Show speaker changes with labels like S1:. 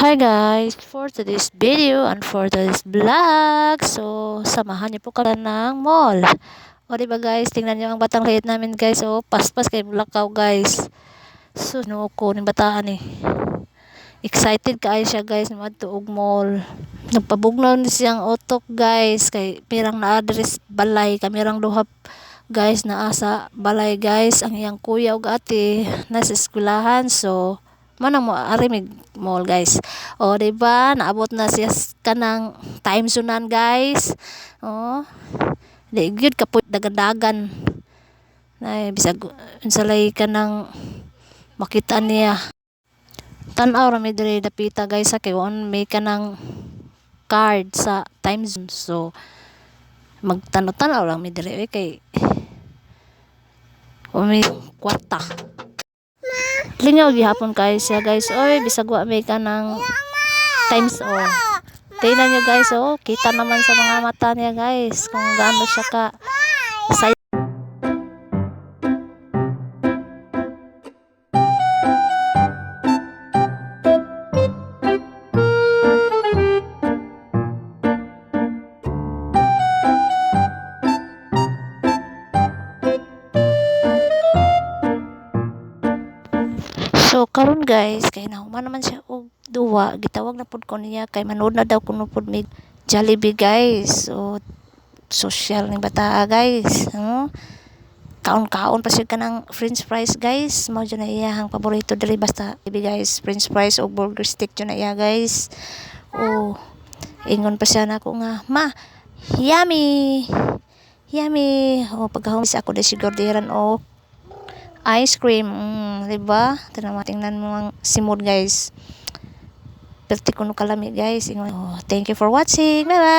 S1: Hi guys, for today's video and for today's vlog, so samahan niyo po kami ng mall. O diba guys, tingnan niyo ang batang liit namin guys, so paspas kay Bulakaw guys. So nuko ni bataan eh. Excited kaayo siya guys na madtuog mall. Nagpabugnaw ni siyang utok guys, kay pirang na address balay, kamirang duhap guys na asa balay guys, ang iyang kuya ug ate nasa eskwelahan, so manang mo arimig mall guys. O diba naabot na siya kanang time sunan guys. O di gyud kaput dagan-dagan na bisag unsalay kanang makita niya. Tan-aw ra mi diri dapita guys, sa kay on may kanang card sa time zone, so magtanaw-tanaw lang mi diri kay may kwarta. Lingaw gihapon kayo siya guys. Oy, bisag wa may ka ng times o. Tingnan nyo guys, oh. Kita naman sa mga mata niya guys kung gaano siya ka saya. So karon guys, kay nahuman naman siya og duwa, gitawag na pud ko niya kay manood na daw kuno pud mig Jollibee guys. So social ni bata guys, kaon-kaon pa siya kanang french fries guys, mao jud na iyang paborito diri, basta guys french fries o burger stick jud na iya guys. Oh, ingon pa siya nako nga, ma, yummy yummy. O pagkahum sa ako de siguro diran o ice cream, diba? Tingnan mo ang simod guys. Perti kuno kalami guys. Thank you for watching. Bye bye.